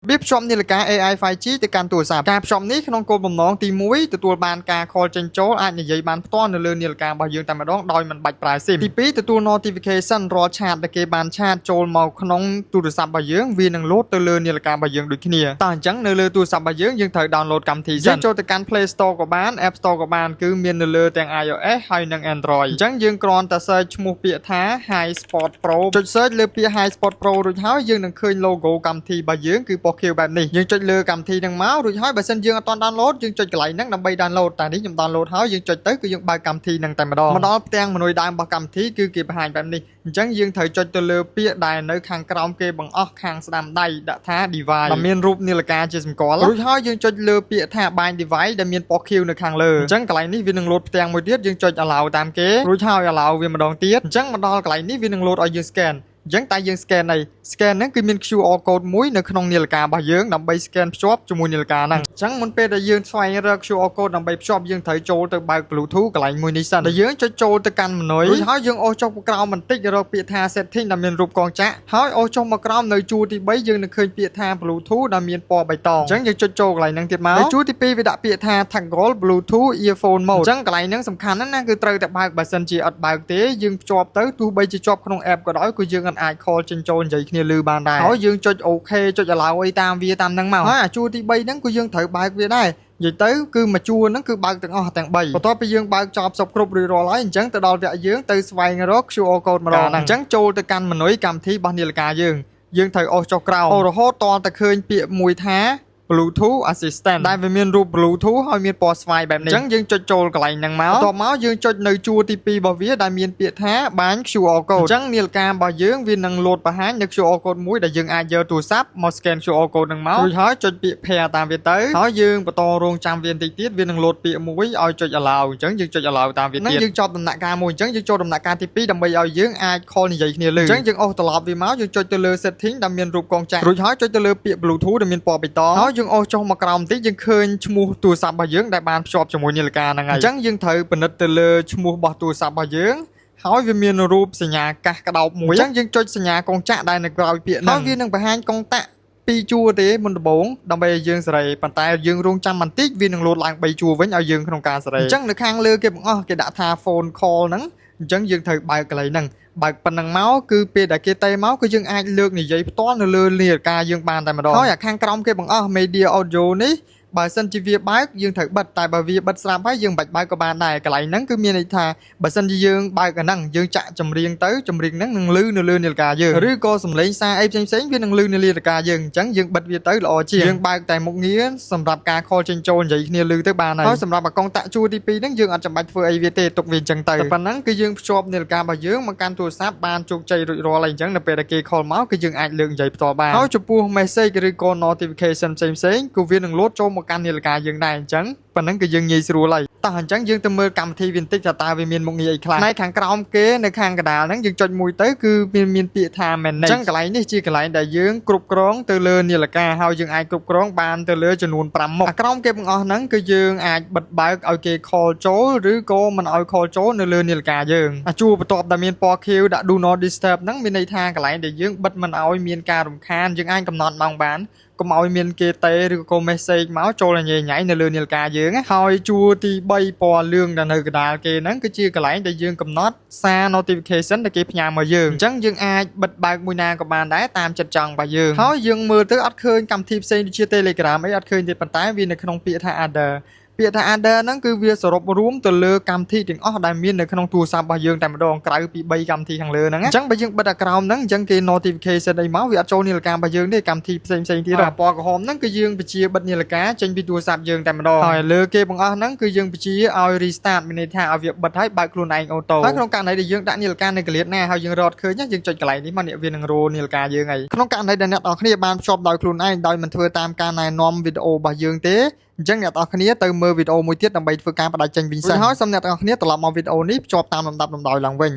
របៀបភ្ជាប់នាឡិកា AI 5G ទៅកាន់ទូរស័ព្ទការភ្ជាប់នេះក្នុងគោលបំណងទី1ទទួលបានការ call ចេញចូលអាចនិយាយបានផ្ទាល់នៅលើនាឡិការបស់យើងតែម្ដងដោយមិនបាច់ប្រើ SIM ទី2ទទួល notification រាល់ឆាតដែលគេបានឆាតចូលមកក្នុងទូរស័ព្ទរបស់យើងវានឹង load ទៅលើនាឡិការបស់យើងដូចគ្នាតោះអញ្ចឹងនៅលើទូរស័ព្ទរបស់យើងត្រូវ download កម្មវិធីសិនចូលទៅកាន់ Play Store ក៏បាន App Store ក៏បានគឺមាននៅលើទាំង iOS ហើយនិង Android អញ្ចឹងយើងគ្រាន់តែ search ឈ្មោះពាក្យថា Hi Sport Pro ចុច search លើពាក្យ Hi Sport Pro រួចហើយយើងនឹងឃើញ logo កម្មវិធីរបស់យើងគឺពណ៌ខៀវបែបនេះយើងចុចលើកម្មវិធីហ្នឹងមករួចហើយបើសិនយើងអត់ទាន់ download យើងចុចកន្លែងហ្នឹងដើម្បី download តែនេះខ្ញុំ download ហើយយើងចុចទៅគឺយើងបើកកម្មវិធីហ្នឹងតែម្ដងមកដល់ផ្ទាំងមនុយដើមរបស់កម្មវិធីគឺគេបង្ហាញបែបនេះអញ្ចឹងយើងត្រូវចុចទៅលើពាក្យដែលនៅខាងក្រោមគេបង្អស់ខាងស្ដាំដៃដាក់ថា device ដែលមានរូបនាឡិកាជាសម្គាល់រួចហើយយើងចុចលើពាក្យថា bind device ដែលមានពណ៌ខៀវនៅខាងលើអញ្ចឹងកន្លែងនេះវានឹង load ផ្ទាំងមួយទៀតយើងចុច allow តាមគេរួចហើយ allow វាម្ដងទៀតអញ្ចឹងមកដល់កន្លែងនេះវានឹង load ឲ្យយើង scanអញ្ចឹងតែយើង scan ហ្នឹងគឺមាន QR code មួយនៅក្នុងនាឡិការបស់យើងដើម្បី scan ភ្ជាប់ជាមួយនាឡិកាហ្នឹងអញ្ចឹងមុនពេលដែលយើងស្វែងរក QR code ដើម្បីភ្ជាប់យើងត្រូវចូលទៅបើក Bluetooth កន្លែងមួយនេះសិនតែយើងចុចចូលទៅកាន់ menu រួចហើយយើងអូសចុះមកក្រោមបន្តិចរកពាក្យថា setting ដែលមានរូបកងចក្រហើយអូសចុះមកក្រោមនៅជួរទី3យើងនឹងឃើញពាក្យថា Bluetooth ដែលមានពណ៌បៃតងអញ្ចឹងយើងចុចចូលកន្លែងហ្នឹងទៀតមកជួរទី2វាដាក់ពាក្យថា toggle Bluetooth earphone mode អញ្ចឹងកន្លែងហ្នឹងសំខាន់ណាស់គឺត្រូវតែបើកបើសិនជាអត់បើកទេយើងភ្ជាប់ទៅទោះបីជាជាប់ក្នុង app ក៏ដោយគឺយើងអាច call ចេញចូលនិយាយគ្នាឮបានដែរហើយយើងចុច OK ចុច allow អីតាមវាតាមហ្នឹងមកហើយអាជួរទី3ហ្នឹងគឺយើងត្រូវបើកវាដែរនិយាយទៅគឺមួយជួរហ្នឹងគឺបើកទាំងអស់ទាំង3បន្ទាប់ពីយើងបើកចប់សពគ្រប់រួចរាល់ហើយអញ្ចឹងទៅដល់វគ្គយើងទៅស្វែងរក QR code ម្ដងហ្នឹងអញ្ចឹងចូលទៅកាន់ menu កម្មវិធីរបស់នាឡិកាយើងត្រូវអូសចុះក្រោមរហូតតតែឃើញពាក្យមួយថា Bluetooth Assistant ដែលវាមានរូប Bluetooth ហើយមានពណ៌ស្វាយបែបនេះអញ្ចឹងយើងចុចចូលកន្លែងហ្នឹងមកបន្ទាប់មកយើងចុចនៅជួរទី2របស់វាដែលមានពាក្យថាបាញ់ QR code អញ្ចឹងនាឡិការបស់យើងវានឹង load បង្ហាញនៅ QR code មួយដែលយើងអាចយកទូរស័ព្ទមក scan QR code ហ្នឹងមករួចហើយចុចពាក្យ pair តាមវាទៅហើយយើងបន្តរងចាំវាបន្តិចទៀតវានឹង load ពាក្យមួយឲ្យចុច allow អញ្ចឹងយើងចុច allow តាមវាទៀតយើងចប់ដំណាក់កាលមួយអញ្ចឹងយើងចូលដំណាក់កាលទី2ដើម្បីឲ្យយើងអាច call និយាយគ្នាឮអញ្ចឹងយើងអូសត្រឡប់វាមកយើងចុចទៅលើ setting ដែលមានរូបកងចក្ររួចហើយចុចទៅលើពាក្យ Bluetooth ដែលមានពណ៌បៃតងហើយយើងអូសចុះមកក្រោមបន្តិចយើងឃើញឈ្មោះទូរស័ព្ទរបស់យើងដែលបានភ្ជាប់ជាមួយនាឡិកាហ្នឹងហើយអញ្ចឹងយើងត្រូវពិនិត្យទៅលើឈ្មោះរបស់ទូរស័ព្ទរបស់យើងហើយវាមានរូបសញ្ញាកាសក្តោបមួយអញ្ចឹងយើងចុចសញ្ញាកងចក្រដែលនៅក្រោយពាក្យហ្នឹងហើយវានឹងបង្ហាញកងតាក់2ជួរទេមុនដំបូងដើម្បីឲ្យយើងសេរីប៉ុន្តែយើងរងចាំបន្តិចវានឹងលោតឡើង3ជួរវិញឲ្យយើងក្នុងការសេរីអញ្ចឹងនៅខាងលើគេបង្អស់គេដាក់ថា phone call ហ្នឹងអញ្ចឹងយើងត្រូវបើកកន្លែងហ្នឹងបើកប៉ុណ្ណឹងមកគឺពេលដែលគេតេមកគឺយើងអាចលើកនិយាយផ្ទាល់នៅលើនាឡិកាយើងបានតែម្ដងហើយអាខាងក្រោមគេបង្អស់ media audio នេះបើសិនជាវាបើកយើងត្រូវបិទតែបើវាបិទស្រាប់ហើយយើងមិនបាច់បើកក៏បានដែរកន្លែងហ្នឹងគឺមានន័យថាបើសិនជាយើងបើកអាហ្នឹងយើងចាក់ចម្រៀងទៅចម្រៀងហ្នឹងនឹងឮនៅលើនាឡិកាយើងឬក៏សំឡេងសារអីផ្សេងៗវានឹងឮនៅលើនាឡិកាយើងអញ្ចឹងយើងបិទវាទៅល្អជាងយើងបើកតែមុខងារសម្រាប់ការ call ចេញចូលនិយាយគ្នាឮទៅបានហើយសម្រាប់អាកុងតាក់ជួរទី2ហ្នឹងយើងអត់ចាំបាច់ធ្វើអីវាទេទុកវាអញ្ចឹងទៅតែប៉ុណ្ណឹងគឺយើងភ្ជាប់នាឡិការបស់យើងមកកាន់ទូរស័ព្ទបានជោគជ័យរួចរាល់ហើយអញ្ចឹងនៅពេលដែលគេ call មកគឺយើងអាចលើកនិយាយផ្ទាល់បានហើយចំពោះ message ឬក៏ notification ផ្សេងៗគឺវានឹងលោតចូលមកកាន់នាឡិកាយើងដែរអញ្ចឹងប៉ុណ្ណឹងគឺយើងងាយស្រួលហើយតោះអញ្ចឹងយើងទៅមើលកម្មវិធីវាបន្តិចថាតើវាមានមុខងារអីខ្លះផ្នែកខាងក្រោមគេនៅខាងកណ្ដាលហ្នឹងយើងចុចមួយទៅគឺមានពាក្យថា manage អញ្ចឹងកន្លែងនេះជាកន្លែងដែលយើងគ្រប់គ្រងទៅលើនាឡិកាហើយយើងអាចគ្រប់គ្រងបានទៅលើចំនួន5មុខអាក្រោមគេបង្អស់ហ្នឹងគឺយើងអាចបិទបើកឲ្យគេ call ចូលឬក៏មិនឲ្យ call ចូលនៅលើនាឡិកាយើងអាជួរបន្ទាប់ដែលមានពណ៌ខៀវដាក់ do not disturb ហ្នឹងមានន័យថាកន្លែងដែលយើងបិទមិនឲ្យមានការរំខានយើងអាចកំណត់ម៉ោងបានកុំឲ្យមានគេតេឬក៏ message មកចូលញ៉ៃញ៉ៃនៅលើនាឡិកាយើងហើយជួរទី3ពណ៌លឿងដែលនៅកណ្ដាលគេហ្នឹងគឺជាកន្លែងដែលយើងកំណត់សារ notification ដែលគេផ្ញើមកយើងអញ្ចឹងយើងអាចបិទបើកមួយណាក៏បានដែរតាមចិត្តចង់របស់យើងហើយយើងមើលទៅអត់ឃើញកម្មវិធីផ្សេងដូចជា Telegram អីអត់ឃើញទេប៉ុន្តែវានៅក្នុងពាក្យថា other ពាក្យថា other ហ្នឹងគឺវាសរុបរួមទៅលើកម្មវិធីទាំងអស់ដែលមាននៅក្នុងទូរស័ព្ទរបស់យើងតែម្ដងក្រៅពី3កម្មវិធីខាងលើហ្នឹងអញ្ចឹងបើយើងបិទអាក្រោមហ្នឹងអញ្ចឹងគេ notification អីមកវាអត់ចូលនាឡិការបស់យើងទេកម្មវិធីផ្សេងៗទៀតពណ៌ក្រហមហ្នឹងគឺយើងបញ្ជាបិទនាឡិកាចេញពីទូរស័ព្ទយើងតែម្ដងហើយលើគេបង្អស់ហ្នឹងគឺយើងបញ្ជាឲ្យ restart មានន័យថាឲ្យវាបិទហើយបើកខ្លួនឯងអូតូហើយក្នុងករណីដែលយើងដាក់នាឡិកានៅកលៀតណាហើយយើងរត់ឃើញយើងចុចកន្លែងនេះមកនេះវានឹងរោនាឡិកាយើងហើយក្នុងករណីដែលអ្នកនរគ្នាបានភ្ជាប់ដោយខ្លួនឯងដោយមិនធ្វើតាមការណែនាំវីដេអូរបស់យើងទេអញ្ចឹងអ្នកនរគ្នាទៅមើលវីដេអូមួយទៀតដើម្បីធ្វើការបដិចេញវិញសិនហើយសូមអ្នកនរគ្នាត្រឡប់មកវីដេអូនេះភ្ជាប់តាមលំដាប់លំដោយឡើងវិញ